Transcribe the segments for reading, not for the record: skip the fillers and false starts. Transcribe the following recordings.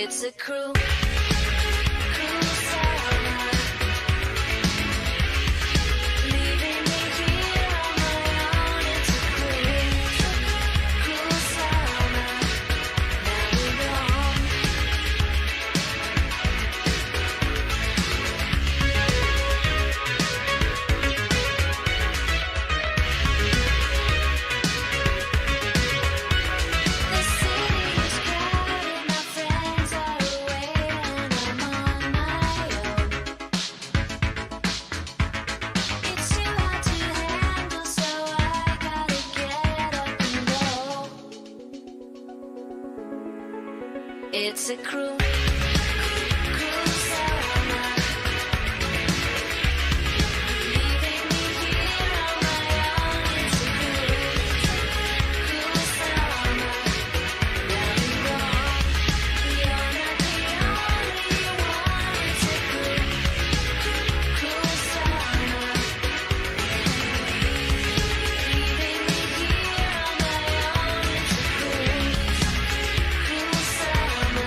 It's a cruel It's a cruel, cruel summer. Leaving me here on my own. It's a cruel, cruel summer. Where you wrong. You're not the only one. It's a cruel, cruel summer. Leaving me here on my own. It's a cruel, cruel summer.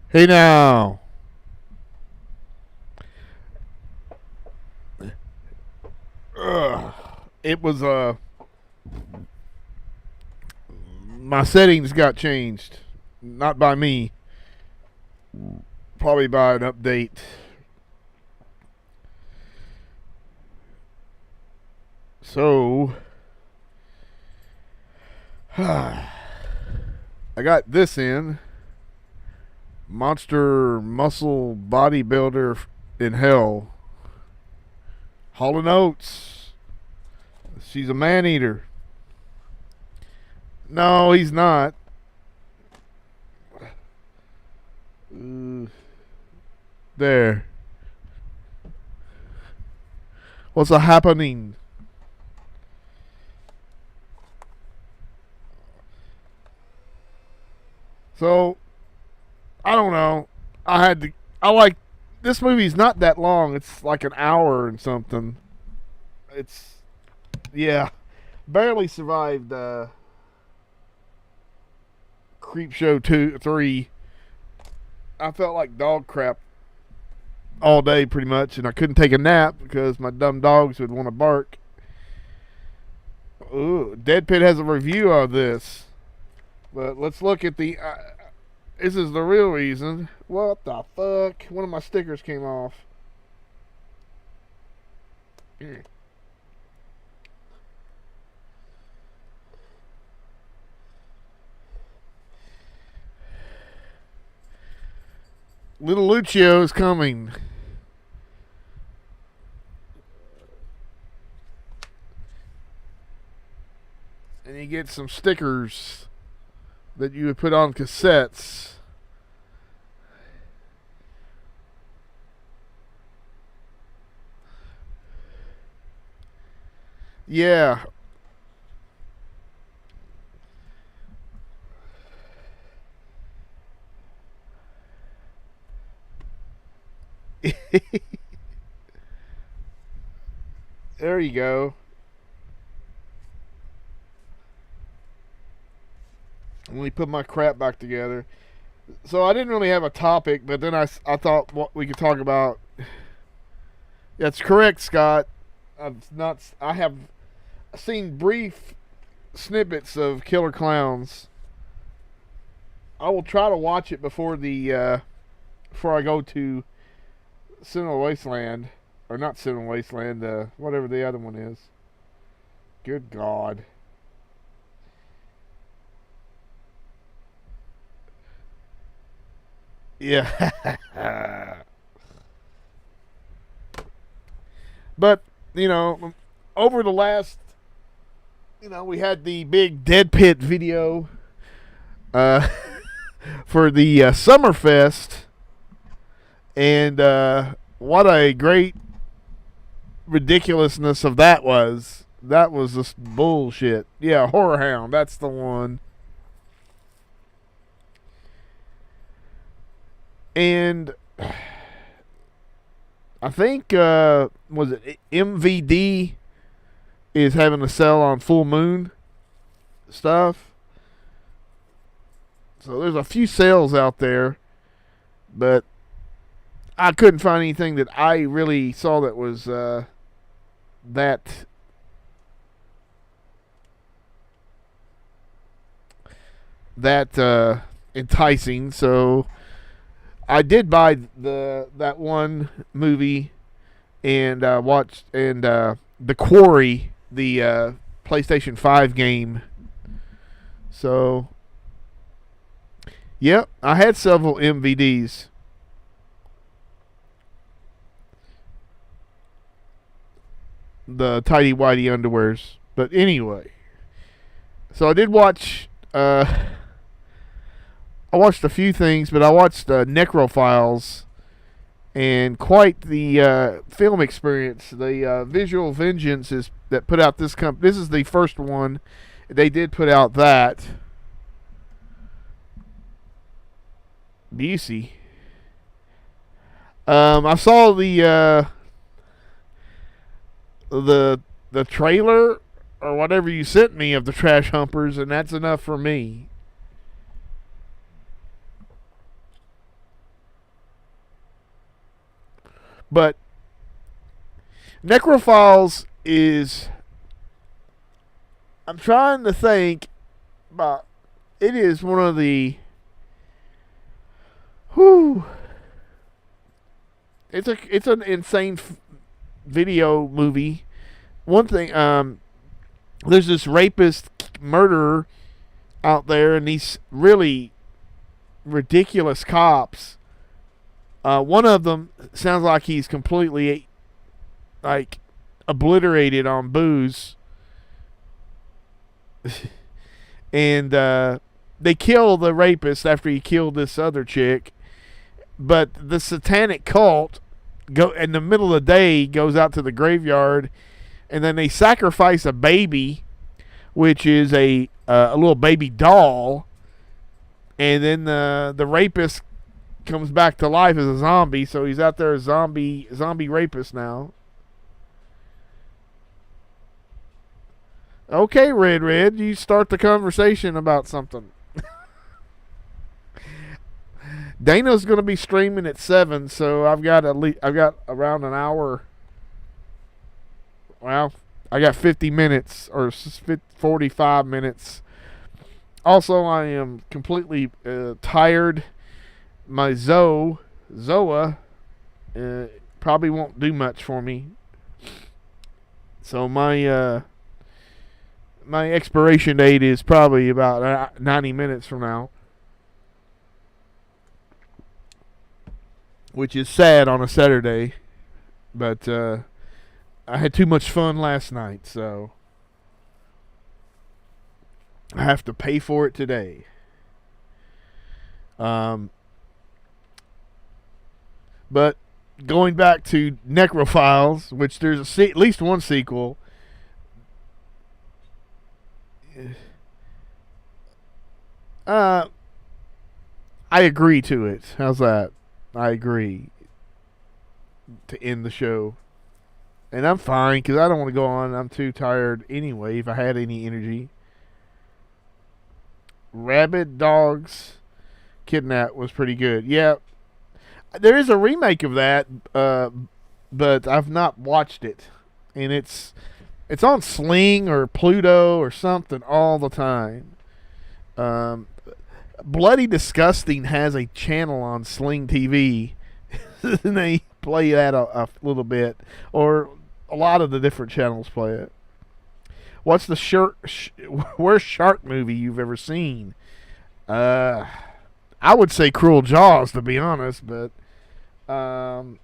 Hey now. It was my settings got changed. Not by me. Probably by an update. So I got this in. Monster muscle bodybuilder in hell. Hall & Oates. She's a man-eater. No, he's not. There. What's a happening? So I don't know. I like this movie's not that long. It's like an hour and something. It's barely survived Creepshow 3. I felt like dog crap all day pretty much, and I couldn't take a nap because my dumb dogs would want to bark. Ooh, DEADPIT has a review of this. But let's look at the this is the real reason. What the fuck? One of my stickers came off. Little Lucio is coming. And you get some stickers that you would put on cassettes. Yeah. There you go. Let me put my crap back together. So I didn't really have a topic, but then I thought what we could talk about. That's correct, Scott. I have seen brief snippets of Killer Clowns. I will try to watch it before I go to Cinema Wasteland, or not Cinema Wasteland, whatever the other one is. Good God. Yeah. But, over the last, we had the big DEADPIT video for the Summerfest. And what a great ridiculousness of that was. That was just bullshit. Yeah, Horror Hound, that's the one. And I think, was it MVD is having a sale on Full Moon stuff. So there's a few sales out there, but I couldn't find anything that I really saw that was that enticing. So I did buy that one movie and watched The Quarry, the PlayStation 5 game. So, yep, I had several MVDs. The tidy whitey underwears. But anyway, so I did watch. I watched a few things, but I watched Necrophiles, and quite the film experience. The Visual Vengeance that put out this company. This is the first one. They did put out that. Busey. I saw the trailer or whatever you sent me of the Trash Humpers, and that's enough for me. But Necrophiles is, I'm trying to think, but it is one of the, it's an insane video movie. One thing, there's this rapist murderer out there, and these really ridiculous cops. One of them sounds like he's completely obliterated on booze. And they kill the rapist after he killed this other chick. But the satanic cult in the middle of the day goes out to the graveyard, and then they sacrifice a baby, which is a little baby doll. And then the rapist comes back to life as a zombie, so he's out there a zombie rapist now. Okay, Red, you start the conversation about something. Dana's going to be streaming at 7, so I've got around an hour. Well, I got 50 minutes or 45 minutes. Also, I am completely tired. My Zoa probably won't do much for me. So my expiration date is probably about 90 minutes from now, which is sad on a Saturday, but I had too much fun last night, so I have to pay for it today. But going back to Necrophiles, which there's at least one sequel. I agree to it. How's that? I agree to end the show. And I'm fine because I don't want to go on. I'm too tired anyway if I had any energy. Rabid Dogs Kidnap was pretty good. Yeah. There is a remake of that, but I've not watched it. And it's on Sling or Pluto or something all the time. Bloody Disgusting has a channel on Sling TV. And they play that a little bit. Or a lot of the different channels play it. What's the worst shark movie you've ever seen? I would say Cruel Jaws, to be honest, but I'm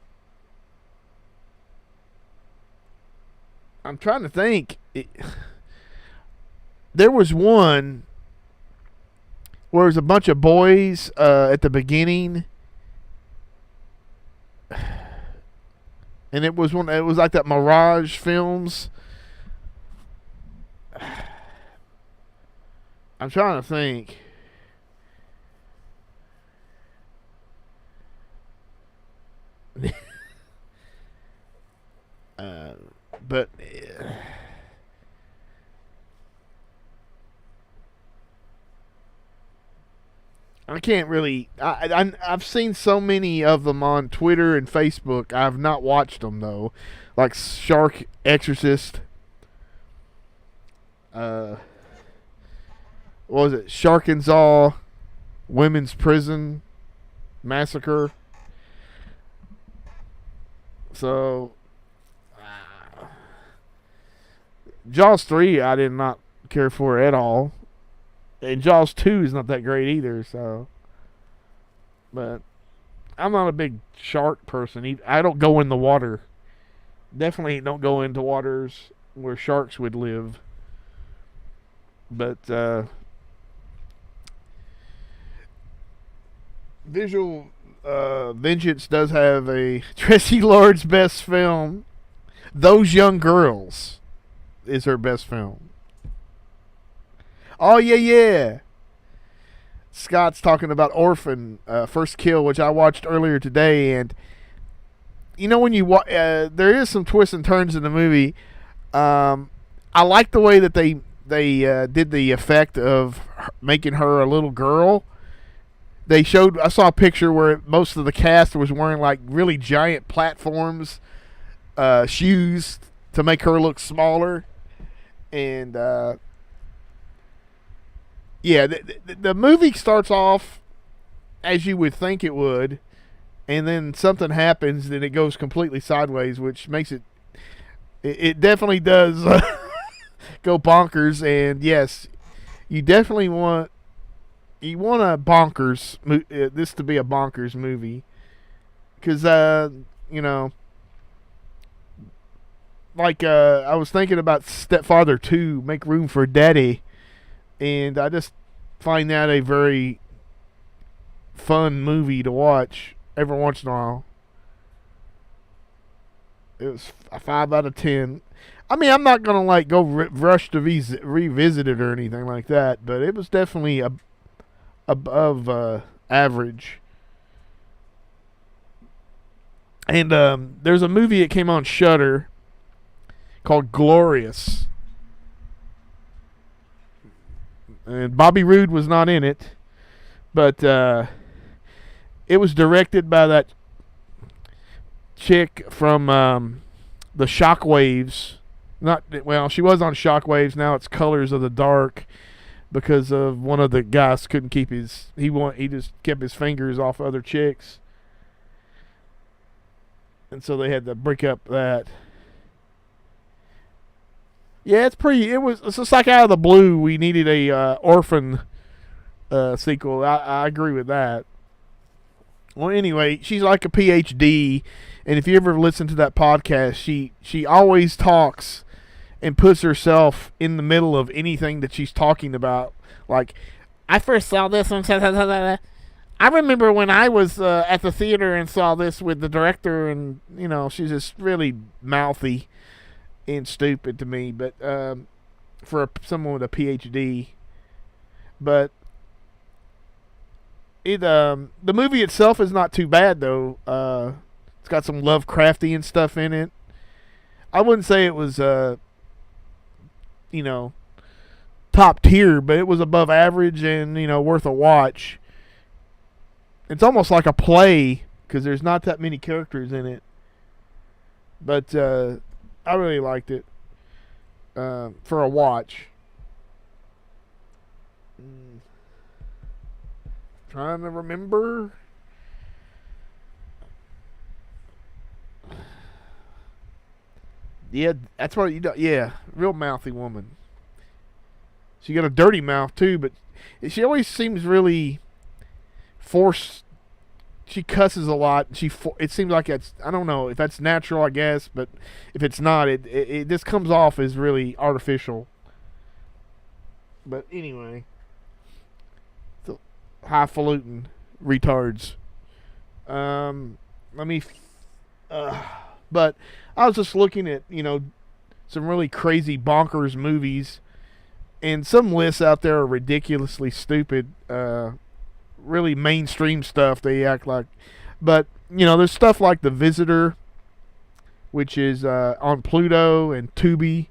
trying to think. There was one where there was a bunch of boys at the beginning, and it was like that Mirage Films. I'm trying to think. But I can't really. I've seen so many of them on Twitter and Facebook. I've not watched them though, like Shark Exorcist. What was it? Sharkensaw Women's Prison Massacre. So, Jaws 3 I did not care for at all. And Jaws 2 is not that great either, so. But I'm not a big shark person. I don't go in the water. Definitely don't go into waters where sharks would live. But, Visual Vengeance does have a Tracy Lord's best film. Those Young Girls is her best film. Oh yeah. Scott's talking about Orphan, First Kill, which I watched earlier today, and you know when you there is some twists and turns in the movie. I like the way that they did the effect of making her a little girl. I saw a picture where most of the cast was wearing like really giant platforms, shoes to make her look smaller. And, yeah, the movie starts off as you would think it would. And then something happens and it goes completely sideways, which makes it definitely does go bonkers. And yes, you definitely want a bonkers this to be a bonkers movie, because you know, like I was thinking about Stepfather 2, Make Room for Daddy, and I just find that a very fun movie to watch every once in a while. It was a 5 out of 10. I mean, I'm not gonna like go rush to revisit it or anything like that, but it was definitely above average. And there's a movie that came on Shudder called Glorious, and Bobby Roode was not in it, but it was directed by that chick from the Shockwaves. She was on Shockwaves. Now it's Colors of the Dark, because of one of the guys couldn't keep he just kept his fingers off other chicks, and so they had to break up that. Yeah, it's pretty. It's just like out of the blue. We needed a Orphan sequel. I agree with that. Well, anyway, she's like a PhD, and if you ever listen to that podcast, she always talks and puts herself in the middle of anything that she's talking about. Like, I first saw this one. I remember when I was at the theater and saw this with the director, and she's just really mouthy and stupid to me. But for someone with a PhD, but the movie itself is not too bad though. It's got some Lovecraftian stuff in it. I wouldn't say it was top tier, but it was above average and worth a watch. It's almost like a play because there's not that many characters in it, but I really liked it for a watch. Trying to remember. Yeah, that's what you do. Yeah, real mouthy woman. She got a dirty mouth too, but she always seems really forced. She cusses a lot. It seems like it's, I don't know if that's natural, I guess, but if it's not, it just comes off as really artificial. But anyway, the highfalutin retards. Let me. But I was just looking at some really crazy bonkers movies, and some lists out there are ridiculously stupid. Really mainstream stuff they act like, but there's stuff like The Visitor, which is on Pluto, and Tubi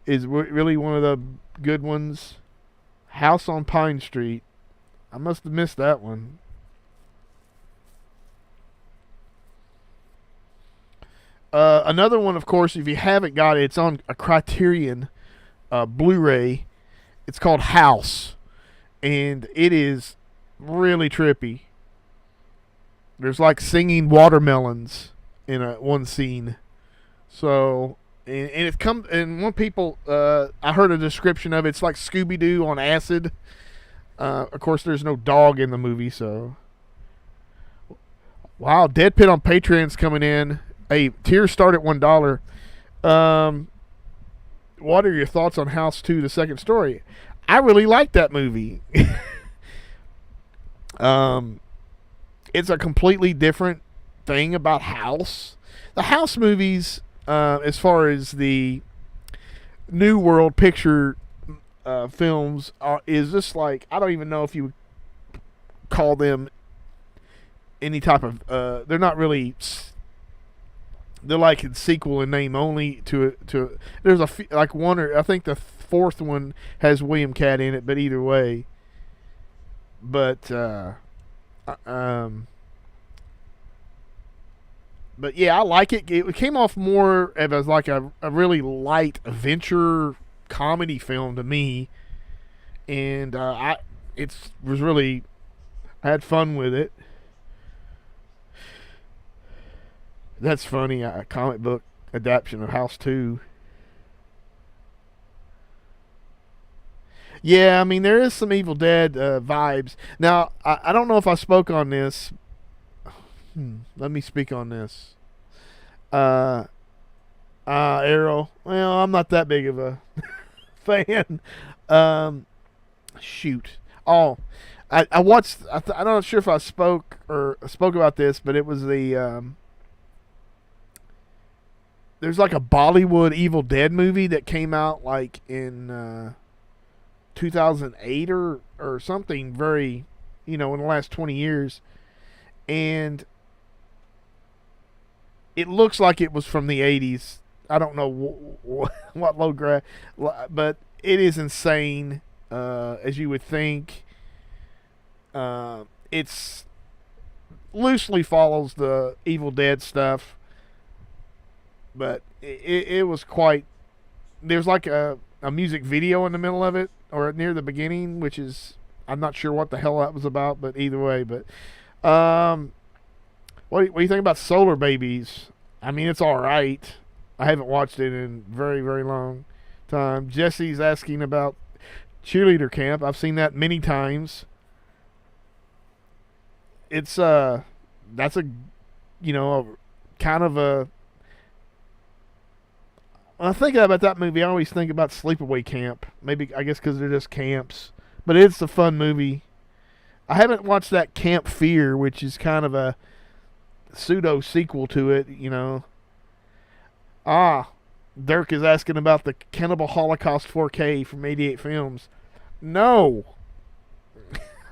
is really one of the good ones. House on Pine Street, I must have missed that one. Another one, of course, if you haven't got it, it's on a Criterion Blu-ray. It's called House, and it is really trippy. There's like singing watermelons in one scene. So, and it comes, and one people, I heard a description of it. It's like Scooby-Doo on acid. Of course, there's no dog in the movie, so. Wow, DEADPIT on Patreon's coming in. Hey, tiers start at $1. What are your thoughts on House 2, the second story? I really like that movie. It's a completely different thing about House. The House movies, as far as the New World Picture films, is just like, I don't even know if you would call them any type of. They're not really. They're like a sequel in name only to. There's like one, or I think the fourth one has William Catt in it, but either way. But yeah, I like it. It came off more as like a really light adventure comedy film to me, and I had fun with it. That's funny. A comic book adaptation of House 2. Yeah, I mean, there is some Evil Dead vibes. Now, I don't know if I spoke on this. Let me speak on this. Arrow. Well, I'm not that big of a fan. Shoot. Oh, I watched. I'm not sure if I spoke about this, but it was the. There's like a Bollywood Evil Dead movie that came out like in 2008 or something, very, in the last 20 years. And it looks like it was from the 80s. I don't know what low grade, but it is insane, as you would think. It's loosely follows the Evil Dead stuff. But it was quite. There's like a music video in the middle of it, or near the beginning, which is, I'm not sure what the hell that was about, but either way. But what do you think about Solar Babies? I mean, it's all right. I haven't watched it in very, very long time. Jesse's asking about cheerleader camp. I've seen that many times. It's that's a kind of a. When I think about that movie, I always think about Sleepaway Camp. Maybe, I guess, because they're just camps. But it's a fun movie. I haven't watched that Camp Fear, which is kind of a pseudo sequel to it. Dirk is asking about the Cannibal Holocaust 4K from 88 Films. No,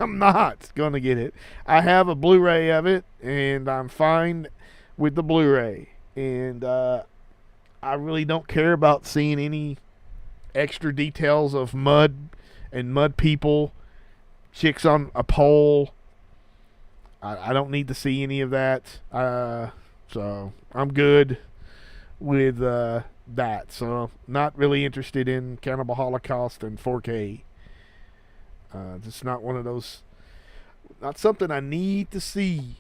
I'm not going to get it. I have a Blu-ray of it, and I'm fine with the Blu-ray. And I really don't care about seeing any extra details of mud and mud people, chicks on a pole. I don't need to see any of that. So I'm good with that. So not really interested in Cannibal Holocaust and 4K. Just not one of those. Not something I need to see.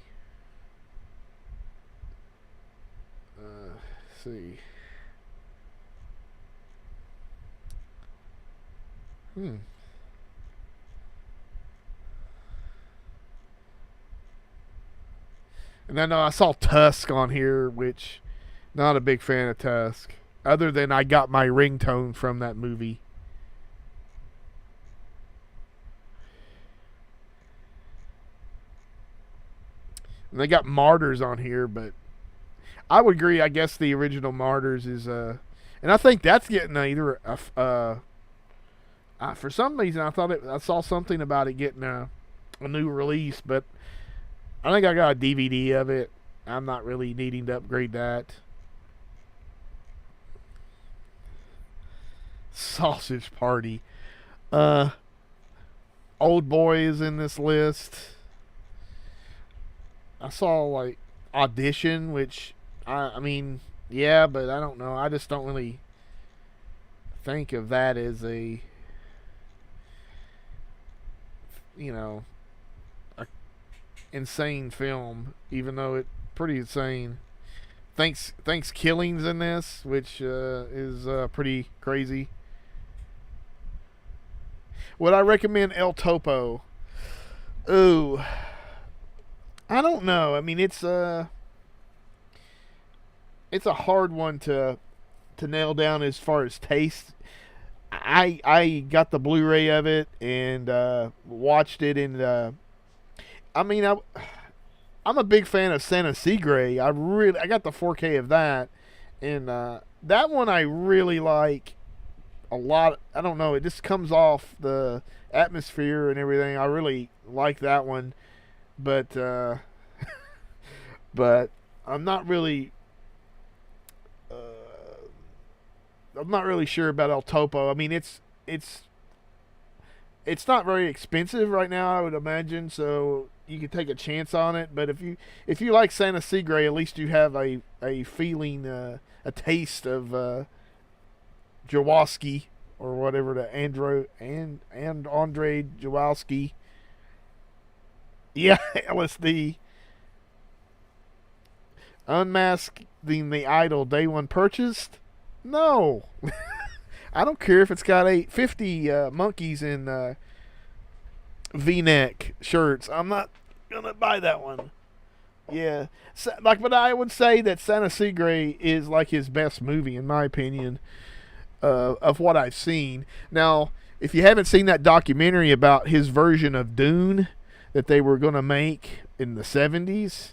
Let's see. And then I saw Tusk on here, which not a big fan of Tusk. Other than I got my ringtone from that movie. And they got Martyrs on here, but I would agree. I guess the original Martyrs is and I think that's getting either for some reason I saw something about it getting a new release, but I think I got a DVD of it. I'm not really needing to upgrade that. Sausage Party. Old Boy is in this list. I saw like Audition, which I mean, yeah, but I don't know. I just don't really think of that as a insane film, even though it's pretty insane. Thanks Killing's in this, which is pretty crazy. Would I recommend El Topo? Ooh, I don't know. I mean, it's a hard one to nail down as far as taste. I got the Blu-ray of it and watched it, and I mean, I'm a big fan of Santa Segre. I got the 4K of that, and that one I really like a lot. I don't know, it just comes off the atmosphere and everything. I really like that one, but but I'm not really sure about El Topo. I mean, it's not very expensive right now, I would imagine, so you could take a chance on it. But if you like Santa Segre, at least you have a feeling, a taste of Jaworski, or whatever, the Andre Jaworski. Yeah, LSD. Unmasking the Idol, day one purchased? No. I don't care if it's got 50 monkeys in V-neck shirts. I'm not gonna buy that one. Yeah, but I would say that Santa Segre is like his best movie, in my opinion, of what I've seen. Now, if you haven't seen that documentary about his version of Dune that they were gonna make in the 70s,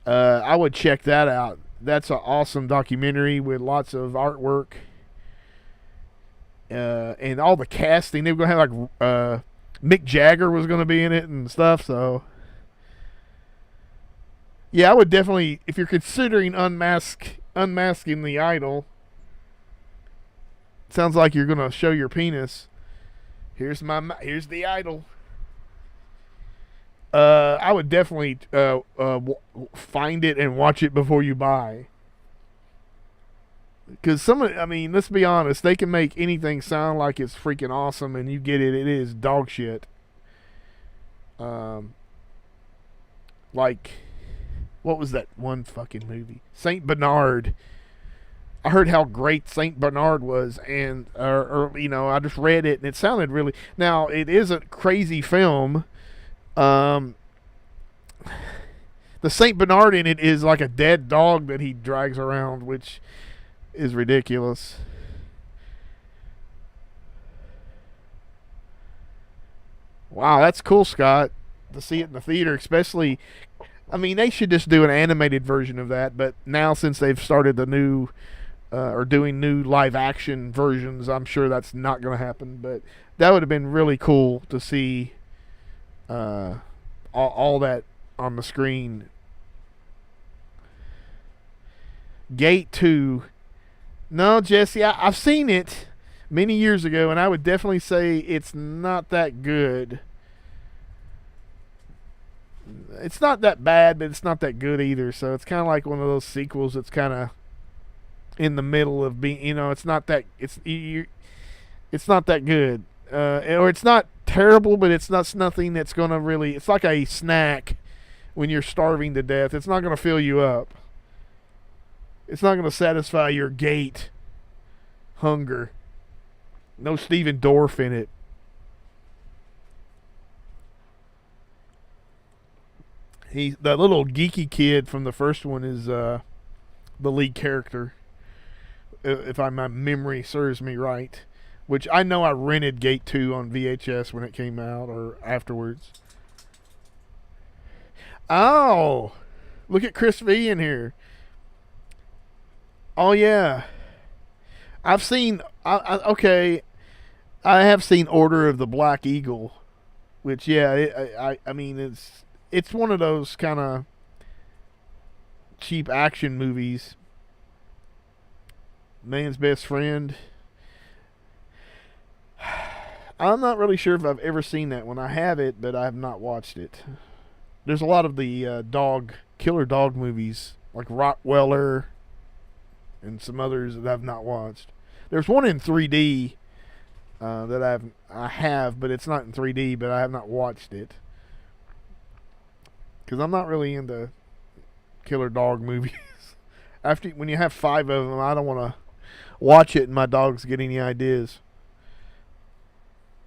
I would check that out. That's an awesome documentary with lots of artwork. And all the casting, they were going to have like Mick Jagger was going to be in it and stuff. So yeah, I would definitely, if you're considering unmasking the Idol, sounds like you're going to show your penis. Here's the Idol. I would definitely find it and watch it before you buy. Because let's be honest, they can make anything sound like it's freaking awesome, and you get it, it is dog shit. Like, what was that one fucking movie? Saint Bernard. I heard how great Saint Bernard was, and I just read it and it sounded really. Now it is a crazy film. Um, the Saint Bernard in it is like a dead dog that he drags around, which is ridiculous. Wow, that's cool, Scott, to see it in the theater, especially. I mean, they should just do an animated version of that, but now since they've started the new or doing new live action versions, I'm sure that's not going to happen. But that would have been really cool to see all that on the screen. Gate 2. No, Jesse, I've seen it many years ago, and I would definitely say it's not that good. It's not that bad, but it's not that good either. So it's kind of like one of those sequels that's kind of in the middle of being, it's not that it's not that good, or it's not terrible, but it's nothing that's gonna really. It's like a snack when you're starving to death. It's not gonna fill you up. It's not gonna satisfy your gate hunger. No Steven Dorff in it. The little geeky kid from the first one is the lead character, if my memory serves me right. Which I know I rented Gate 2 on VHS when it came out or afterwards. Oh, look at Chris V in here. Oh yeah, I've seen. Okay, I have seen Order of the Black Eagle, which I mean it's one of those kind of cheap action movies. Man's Best Friend. I'm not really sure if I've ever seen that one. I have it, but I have not watched it. There's a lot of the killer dog movies, like Rottweiler and some others that I've not watched. There's one in 3D that I have, but it's not in 3D, but I have not watched it. Because I'm not really into killer dog movies. When you have 5 of them, I don't want to watch it and my dogs get any ideas.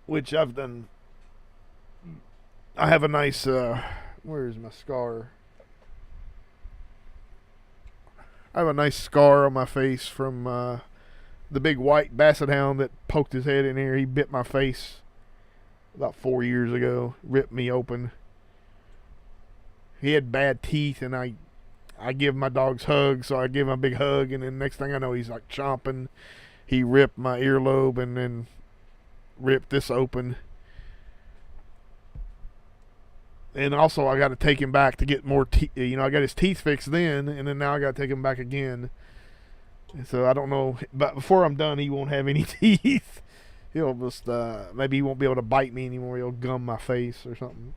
Which I've done. I have a nice, where's my scar? I have a nice scar on my face from the big white basset hound that poked his head in here. He bit my face about 4 years ago, ripped me open. He had bad teeth, and I give my dogs hugs, so I give him a big hug, and then next thing I know, he's like chomping. He ripped my earlobe and then ripped this open. And also, I got to take him back to get more teeth. I got his teeth fixed then, and then now I got to take him back again. And so I don't know, but before I'm done, he won't have any teeth. He'll just maybe he won't be able to bite me anymore. He'll gum my face or something.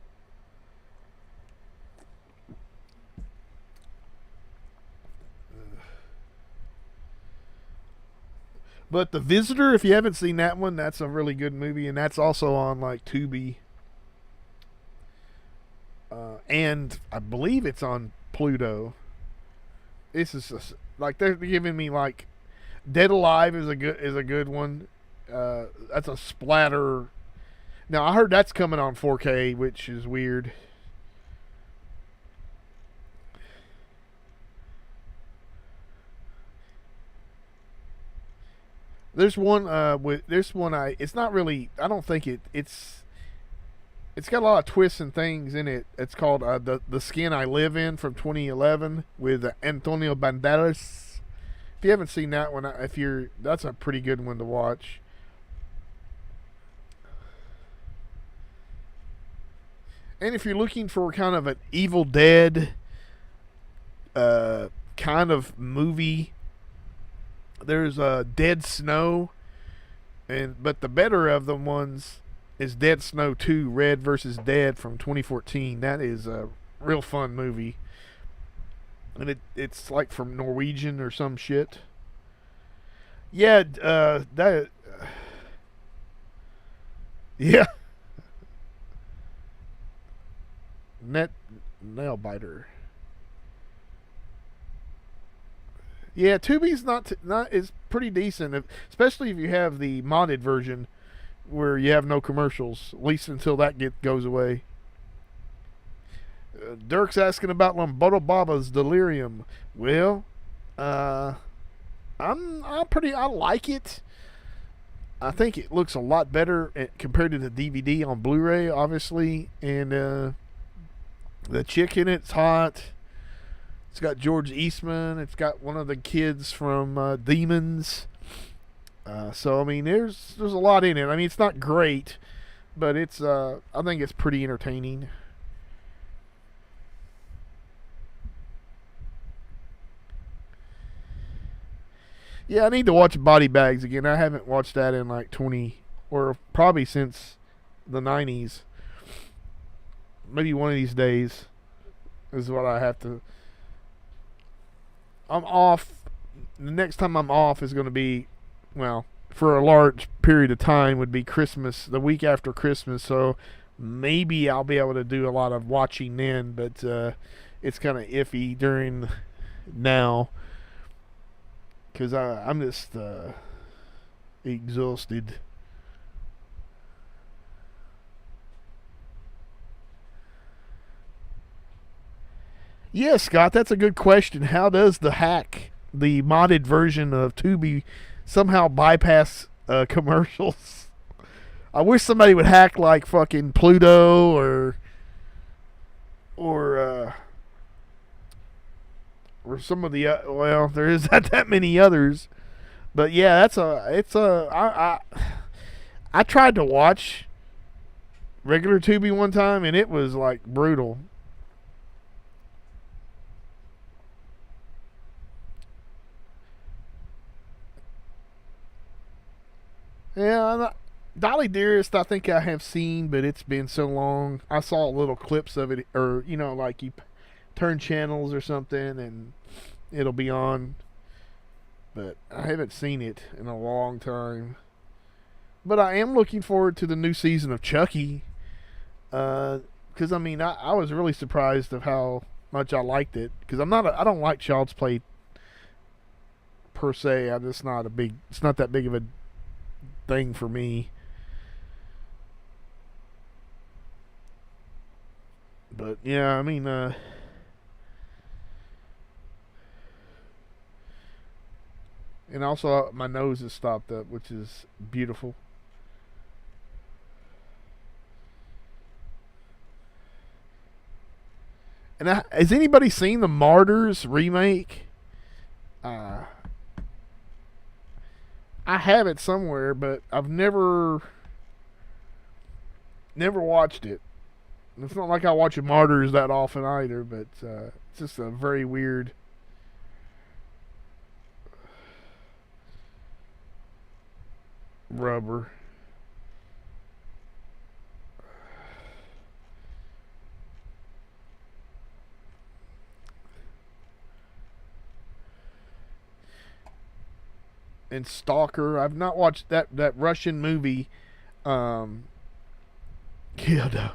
But The Visitor, if you haven't seen that one, that's a really good movie, and that's also on like Tubi. And I believe it's on Pluto. This is like they're giving me like Dead Alive is a good one. That's a splatter. Now I heard that's coming on 4K, which is weird. There's one it's not really, I don't think it's got a lot of twists and things in it. It's called the Skin I Live In from 2011 with Antonio Banderas. If you haven't seen that one, that's a pretty good one to watch. And if you're looking for kind of an Evil Dead kind of movie, there's Dead Snow, but the better of them ones is Dead Snow 2, Red versus Dead from 2014. That is a real fun movie. And it's like from Norwegian or some shit. Yeah, yeah. Nail biter. Yeah, Tubi's not is pretty decent, especially if you have the modded version where you have no commercials, at least until that goes away. Dirk's asking about Lombardo Baba's Delirium. Well, uh, I like it. I think it looks a lot better compared to the DVD on Blu-ray, obviously, and the chick in it's hot. It's got George Eastman. It's got one of the kids from Demons. So I mean, there's a lot in it. I mean, it's not great, but it's I think it's pretty entertaining. Yeah, I need to watch Body Bags again. I haven't watched that in like 20 or probably since the 90s. Maybe one of these days is what I have to. I'm off. The next time I'm off is going to be, well, for a large period of time would be Christmas, the week after Christmas. So maybe I'll be able to do a lot of watching then, but it's kind of iffy during now because I'm just exhausted. Yeah, Scott, that's a good question. How does the modded version of Tubi, somehow bypass commercials? I wish somebody would hack like fucking Pluto or or some of the well, there is not that many others, but yeah, I tried to watch regular Tubi one time and it was like brutal. Yeah, Dolly Dearest, I think I have seen, but it's been so long. I saw little clips of it, or like you turn channels or something, and it'll be on. But I haven't seen it in a long time. But I am looking forward to the new season of Chucky, because I mean, I was really surprised of how much I liked it. Because I don't like Child's Play per se. It's not that big of a thing for me. But yeah, I mean, and also my nose is stopped up, which is beautiful. And has anybody seen the Martyrs remake? Uh, I have it somewhere, but I've never watched it. It's not like I watch Martyrs that often either, but it's just a very weird. Rubber. And Stalker. I've not watched that Russian movie. Yeah, no.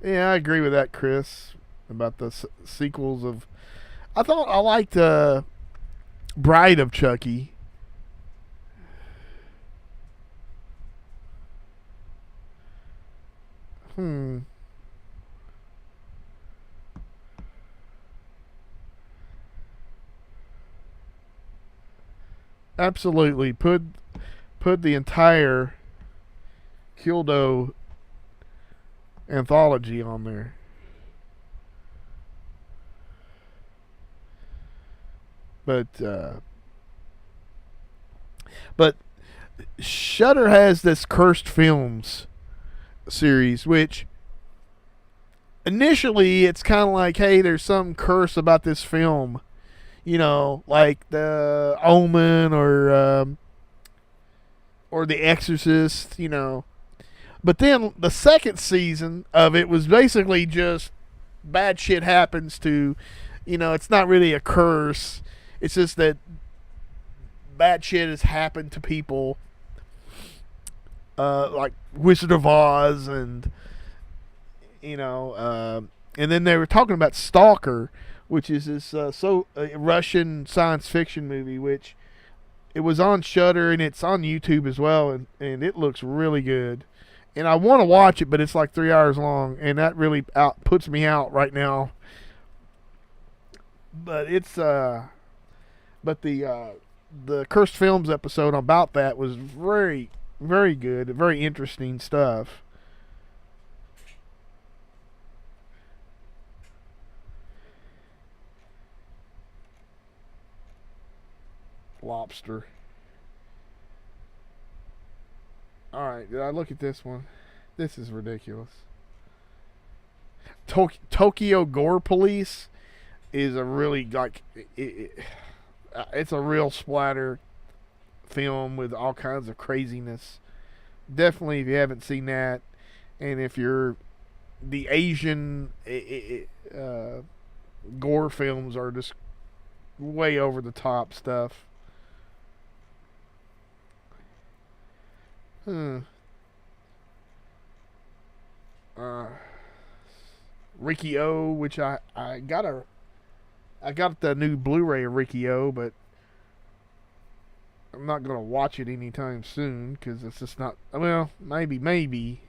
Yeah, I agree with that, Chris, about the sequels of. I thought I liked Bride of Chucky. Hmm. Absolutely. Put the entire Kildo anthology on there. But but Shudder has this Cursed Films series, which initially it's kind of like, hey, there's some curse about this film, like the Omen or The Exorcist. But then the second season of it was basically just bad shit happens to, it's not really a curse. It's just that bad shit has happened to people, like Wizard of Oz and, And then they were talking about Stalker, which is this Russian science fiction movie, which it was on Shudder and it's on YouTube as well, and it looks really good. And I want to watch it, but it's like 3 hours long, and that really puts me out right now. But it's but the Cursed Films episode about that was very, very good, very interesting stuff. Lobster. Alright, did I look at this one? This is ridiculous. Tokyo Gore Police is a really, like, it's a real splatter film with all kinds of craziness. Definitely, if you haven't seen that, and if you're the Asian gore films are just way over the top stuff. Ricky O, which I got the new Blu-ray of Ricky O, but I'm not gonna watch it anytime soon because it's just not. Well, maybe.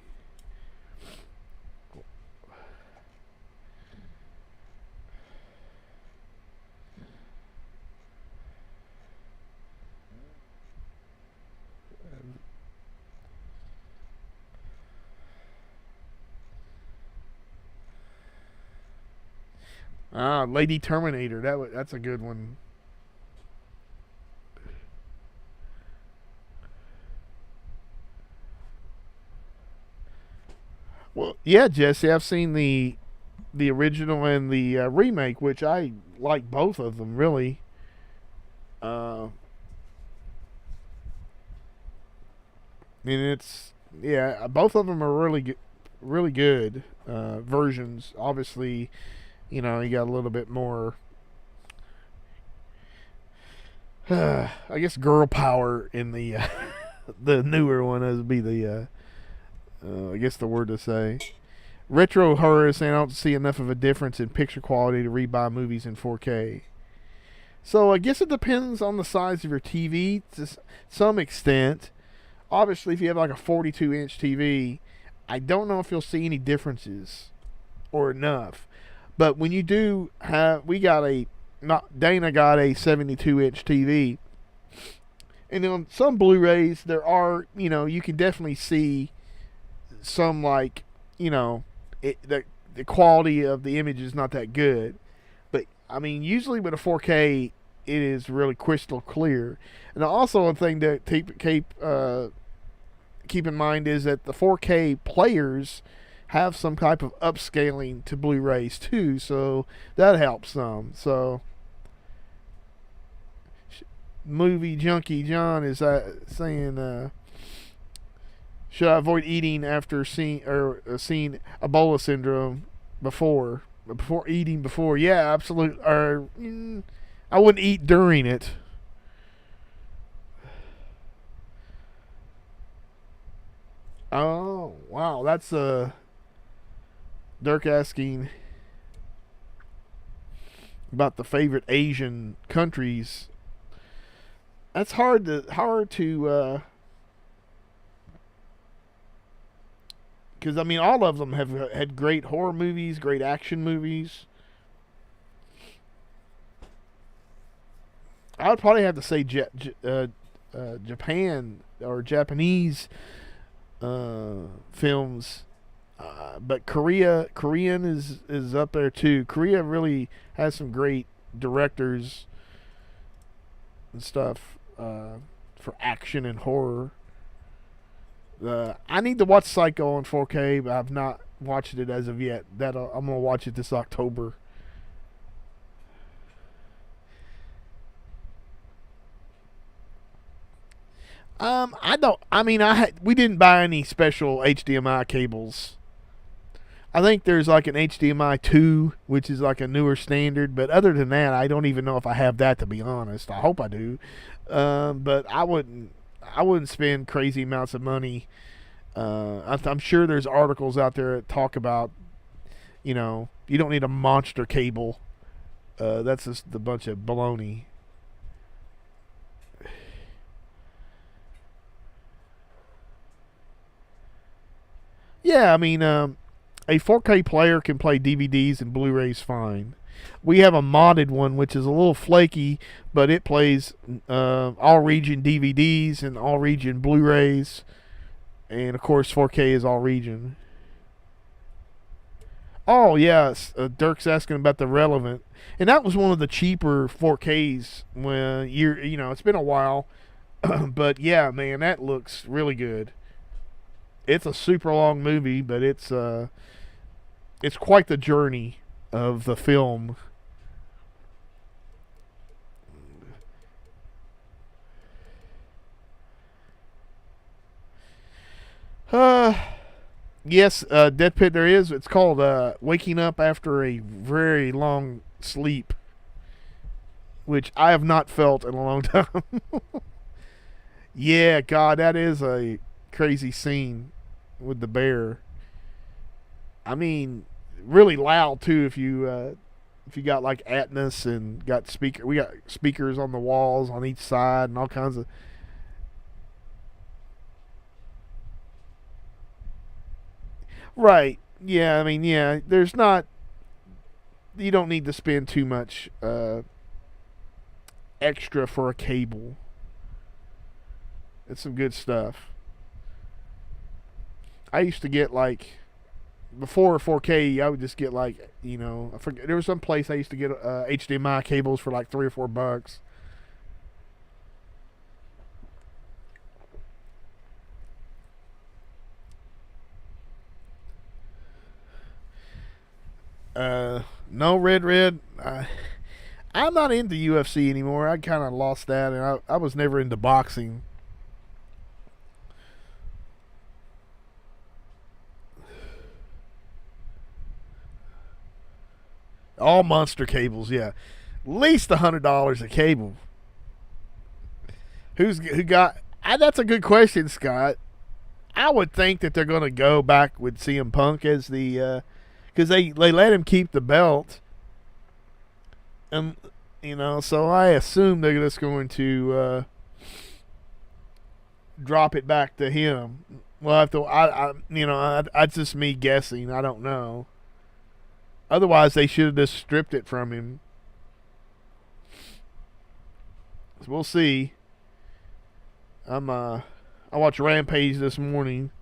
Lady Terminator. That's a good one. Well, yeah, Jesse, I've seen the original and the remake, which I like both of them really. And it's both of them are really good versions. Obviously, you got a little bit more, I guess, girl power in the the newer one. As would be the I guess the word to say. Retro horror is saying I don't see enough of a difference in picture quality to rebuy movies in 4K. So I guess it depends on the size of your TV to some extent. Obviously, if you have like a 42-inch TV, I don't know if you'll see any differences or enough. But when you do have, Dana got a 72-inch TV. And on some Blu-rays, there are, you can definitely see some, like, the quality of the image is not that good. But, I mean, usually with a 4K, it is really crystal clear. And also a thing to keep in mind is that the 4K players have some type of upscaling to Blu-rays too, so that helps some. So, movie junkie John is saying, should I avoid eating after seeing Ebola syndrome before eating before? Yeah, absolutely. Or I wouldn't eat during it. Oh wow, that's Dirk asking about the favorite Asian countries. That's hard to because I mean all of them have had great horror movies, great action movies. I would probably have to say Japan or Japanese films. But Korean is up there too. Korea really has some great directors and stuff for action and horror. I need to watch Psycho on 4K, but I've not watched it as of yet. I'm gonna watch it this October. We didn't buy any special HDMI cables. I think there's like an HDMI 2, which is like a newer standard. But other than that, I don't even know if I have that, to be honest. I hope I do. But I wouldn't spend crazy amounts of money. I'm sure there's articles out there that talk about, you You don't need a monster cable. That's just a bunch of baloney. Yeah, I mean, a 4K player can play DVDs and Blu-rays fine. We have a modded one, which is a little flaky, but it plays all region DVDs and all region Blu-rays, and of course 4K is all region. Oh yes, Dirk's asking about the Relevant, and that was one of the cheaper 4Ks. When it's been a while, but yeah, man, that looks really good. It's a super long movie, but it's quite the journey of the film. Yes, DEADPIT there is. It's called Waking Up After a Very Long Sleep, which I have not felt in a long time. Yeah, God, that is a crazy scene with the bear. I mean, really loud too. If you got like Atmos and we got speakers on the walls on each side and all kinds of. Right. Yeah. I mean, yeah. There's not. You don't need to spend too much extra for a cable. It's some good stuff. I used to get like before 4K. I would just get like I forget. There was some place I used to get HDMI cables for like $3 or $4. No, Red. I'm not into UFC anymore. I kind of lost that, and I was never into boxing. All monster cables, yeah. At least $100 a cable. Who got? That's a good question, Scott. I would think that they're going to go back with CM Punk as the because they let him keep the belt, and so I assume they're just going to drop it back to him. Well, I have to. That's just me guessing. I don't know. Otherwise, they should have just stripped it from him. So we'll see. I watched Rampage this morning.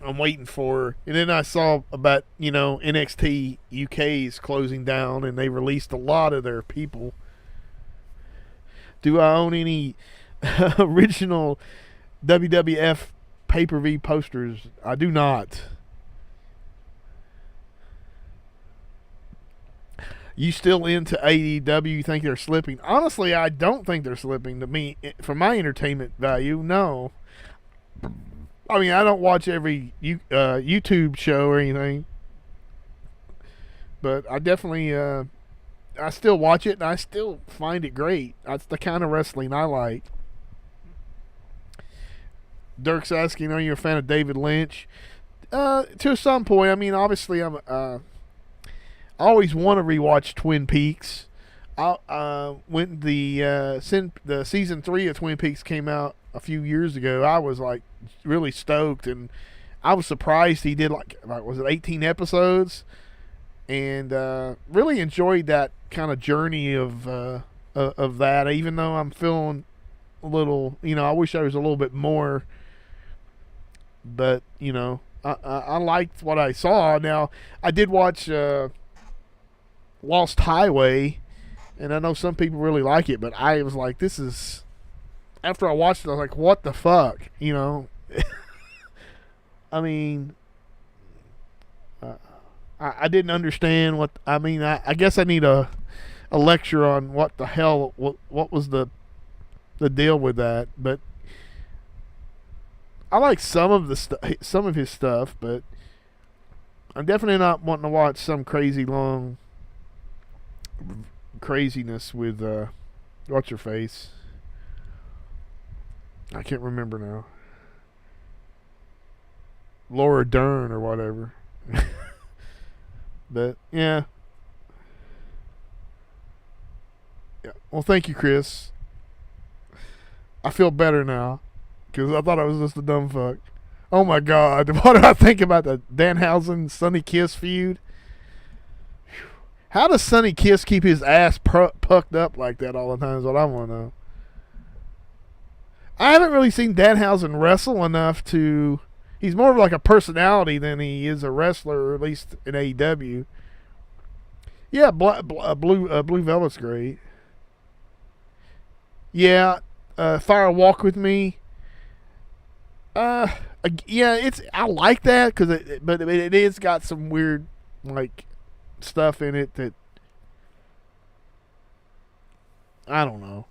I'm waiting for, and then I saw about NXT UK is closing down, and they released a lot of their people. Do I own any original WWF pay-per-view posters? I do not. You still into AEW? You think they're slipping? Honestly, I don't think they're slipping. To me, for my entertainment value, no. I mean, I don't watch every YouTube show or anything, but I definitely I still watch it, and I still find it great. That's the kind of wrestling I like. Dirk's asking, are you a fan of David Lynch? To some point. I mean, obviously, I always want to rewatch Twin Peaks. When the season 3 of Twin Peaks came out a few years ago, I was like really stoked, and I was surprised he did like was it 18 episodes, and really enjoyed that kind of journey of that. Even though I'm feeling a little, I wish I was a little bit more. But I liked what I saw. Now I did watch Lost Highway, and I know some people really like it, but I was like, this is. After I watched it, I was like, what the fuck, I mean, I didn't understand what. I mean, I guess I need a lecture on what the hell, what was the deal with that, but. I like some of his stuff, but I'm definitely not wanting to watch some crazy long craziness with what's her face. I can't remember now. Laura Dern or whatever. But yeah. Well, thank you, Chris. I feel better now because I thought I was just a dumb fuck. Oh my God, what did I think about the Danhausen Sonny Kiss feud? How does Sonny Kiss keep his ass pucked up like that all the time is what I want to know. I haven't really seen Danhausen wrestle enough to... He's more of like a personality than he is a wrestler, or at least in AEW. Yeah, Blue Velvet's great. Yeah, Fire Walk With Me. Yeah, I like that but it is got some weird like stuff in it that I don't know.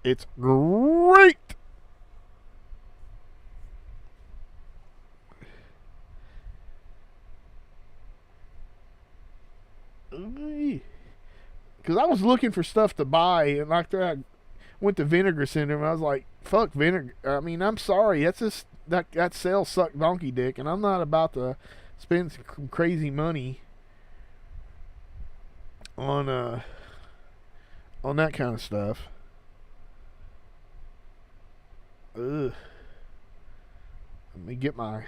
It's great. Because I was looking for stuff to buy, and after I went to Vinegar Syndrome, I was like, fuck Vinegar. I mean, I'm sorry. That's just, that sale sucked donkey dick, and I'm not about to spend some crazy money on that kind of stuff. Ugh. Let me get my...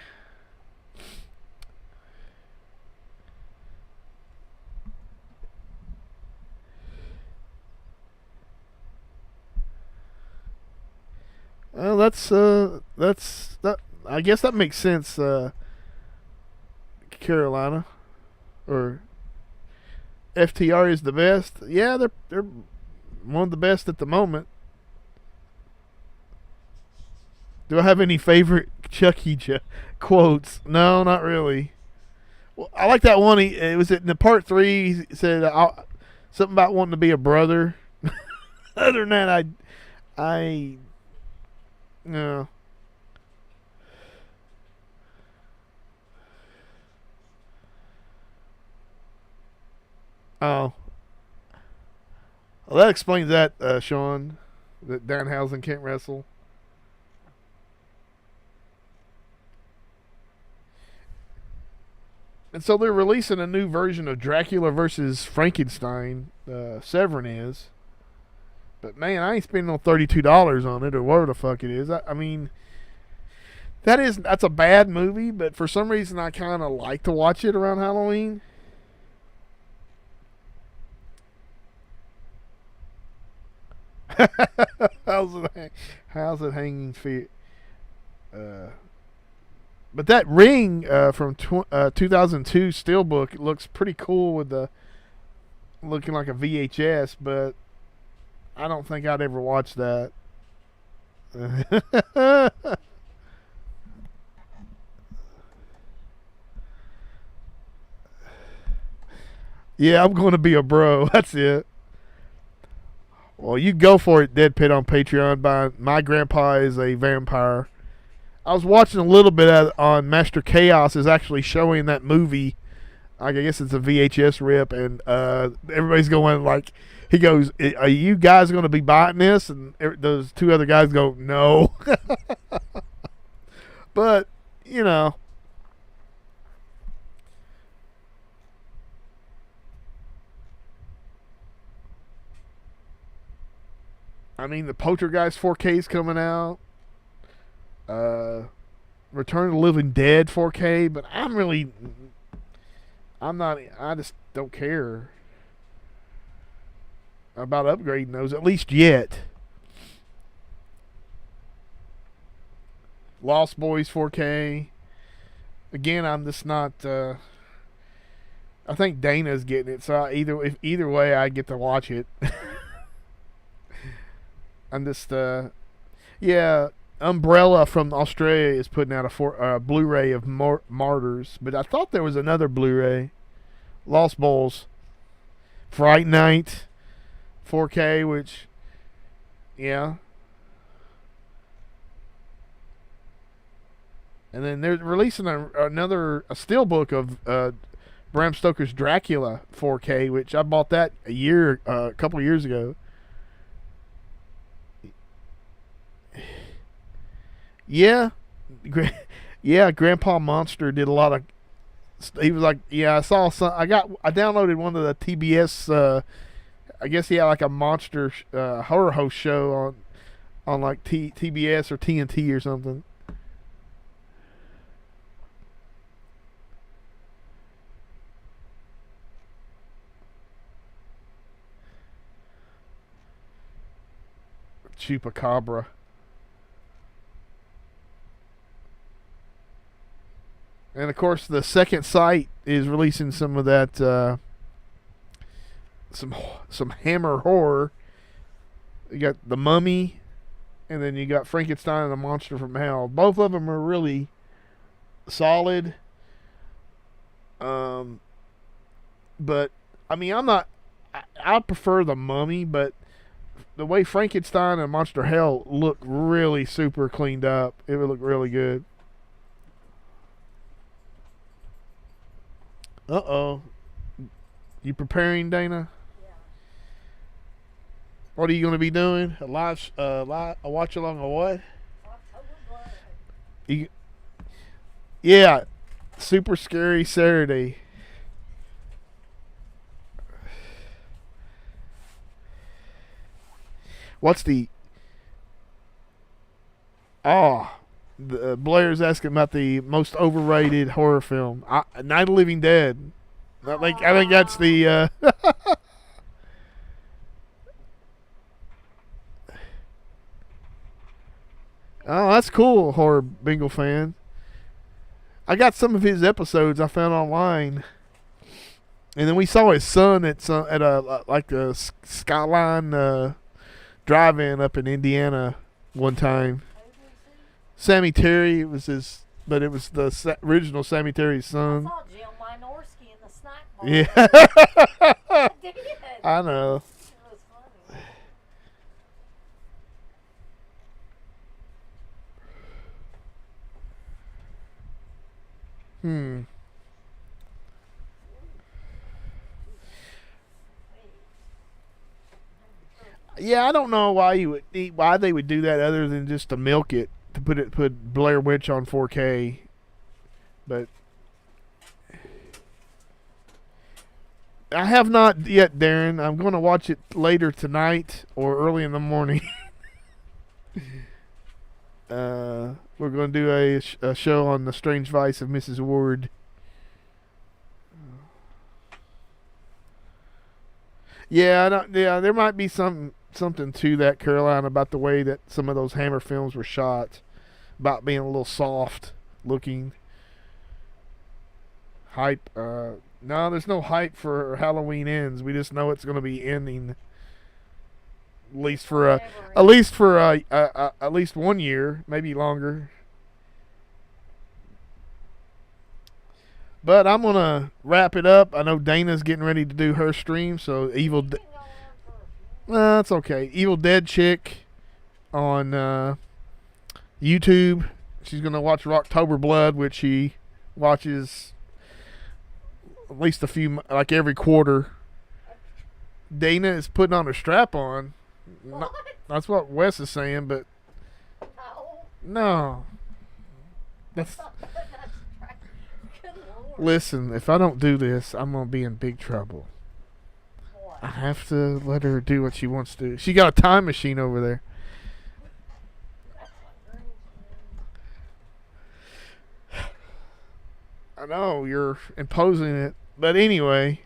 Well, that's that. I guess that makes sense. Carolina, or FTR is the best. Yeah, they're one of the best at the moment. Do I have any favorite Chucky quotes? No, not really. Well, I like that one. It was in the part 3. He said something about wanting to be a brother. Other than that, I no. Oh. Well, that explains that, Sean. That Danhausen can't wrestle. And so they're releasing a new version of Dracula versus Frankenstein. Severin is. But man, I ain't spending no $32 on it or whatever the fuck it is. I mean, that's a bad movie, but for some reason I kind of like to watch it around Halloween. How's it hanging feet? But that ring from 2002 Steelbook looks pretty cool with the looking like a VHS, but I don't think I'd ever watch that. Yeah, I'm going to be a bro. That's it. Well, you go for it, DeadPit on Patreon. By My Grandpa is a Vampire. I was watching a little bit on Master Chaos is actually showing that movie. I guess it's a VHS rip, and everybody's going like, he goes, "Are you guys going to be buying this?" And those two other guys go, "No." But you know, I mean, the Poltergeist 4K is coming out. Return of the Living Dead 4K, but I just don't care about upgrading those, at least yet. Lost Boys 4K. Again, I'm just not, I think Dana's getting it, so either way, I get to watch it. I'm just, yeah, Umbrella from Australia is putting out a Blu-ray of Martyrs, but I thought there was another Blu-ray. Lost Boys, Fright Night, 4K, which, yeah. And then they're releasing another steelbook of Bram Stoker's Dracula 4K, which I bought that a couple of years ago. Yeah, yeah. Grandpa Monster did a lot of. He was like, yeah. I saw some. I downloaded one of the TBS. I guess he had like a monster horror host show on like TBS or TNT or something. Chupacabra. And of course, the Second Sight is releasing some of that, some Hammer horror. You got the Mummy, and then you got Frankenstein and the Monster from Hell. Both of them are really solid. Um, but I mean, I'm not. I prefer the Mummy, but the way Frankenstein and Monster Hell look really super cleaned up, it would look really good. Uh-oh. You preparing, Dana? Yeah. What are you going to be doing? A watch along of what? October Blood. You, yeah, Super Scary Saturday. What's the... Oh, Blair's asking about the most overrated horror film. Night of the Living Dead. I think that's the... Oh, that's cool, horror bingo fan. I got some of his episodes I found online, and then we saw his son at a Skyline drive-in up in Indiana one time. Sammy Terry, it was his, but it was the original Sammy Terry's I son. saw Jim Wynorski in the snack bar. Yeah, I did. I know. It was funny. Hmm. Yeah, I don't know why they would do that other than just to milk it, to put Blair Witch on 4K. But I have not yet, Darren. I'm going to watch it later tonight or early in the morning. We're going to do a show on the Strange Vice of Mrs. Ward. Yeah, there might be something to that, Caroline, about the way that some of those Hammer films were shot, about being a little soft looking. Hype. No, there's no hype for Halloween Ends. We just know it's going to be ending. At least 1 year, maybe longer. But I'm gonna wrap it up. I know Dana's getting ready to do her stream, so that's okay. Evil Dead chick on YouTube. She's gonna watch October Blood, which she watches at least a few, like every quarter. Dana is putting on a strap on. What? That's what Wes is saying, but no. That's Good Lord. Listen. If I don't do this, I'm gonna be in big trouble. What? I have to let her do what she wants to do. She got a time machine over there. I know you're imposing it, but anyway.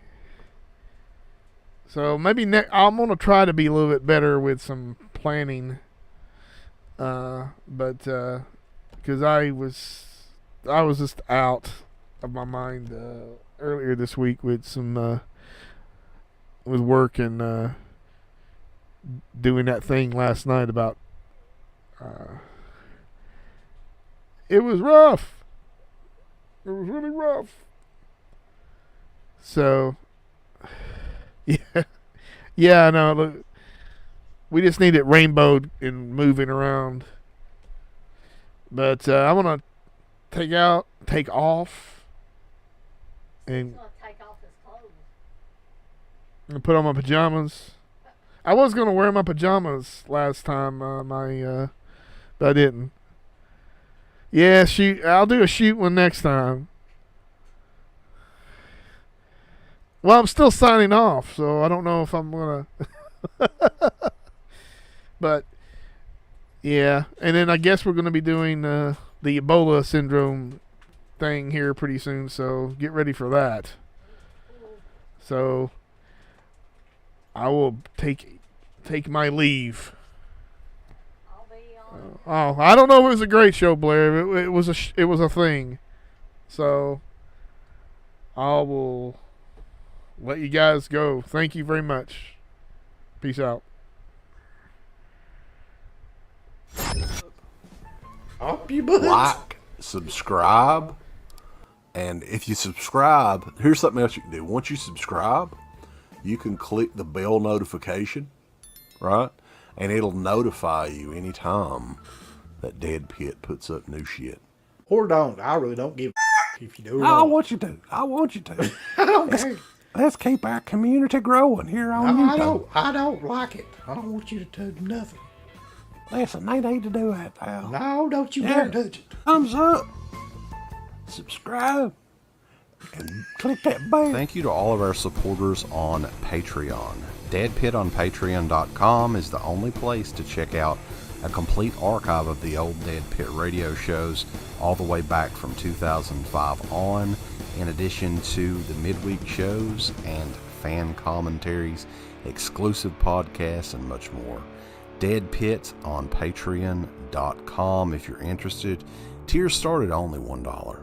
So maybe I'm gonna try to be a little bit better with some planning. But because I was just out of my mind earlier this week with some with work and doing that thing last night about. It was rough. It was really rough. So, yeah, yeah, I know. Look, we just need it rainbowed and moving around. But I'm gonna take off, He's and gonna take off his clothes. put on my pajamas. I was gonna wear my pajamas last time, but I didn't. Yeah, shoot. I'll do a shoot one next time. Well, I'm still signing off, so I don't know if I'm gonna. But yeah, and then I guess we're gonna be doing the Ebola syndrome thing here pretty soon, so get ready for that. So I will take my leave. I'll be on. Oh, I don't know if it was a great show, Blair. It was a thing. So I will let you guys go. Thank you very much. Peace out. Up you butt. Like, subscribe, and if you subscribe, here's something else you can do. Once you subscribe, you can click the bell notification, right? And it'll notify you anytime that Dead Pit puts up new shit. Or don't. I really don't give a if you do or I don't. want you to. I want you to. I don't care. Let's keep our community growing here on No, YouTube. I don't like it. I don't want you to do nothing. Listen, they need to do that, pal. No, don't you Yeah. dare touch it. Thumbs up, subscribe, and click that bell. Thank you to all of our supporters on Patreon. DeadPit on Patreon.com is the only place to check out a complete archive of the old Dead Pit radio shows all the way back from 2005 on, in addition to the midweek shows and fan commentaries, exclusive podcasts, and much more. Dead Pit on Patreon.com if you're interested. Tiers start at only $1.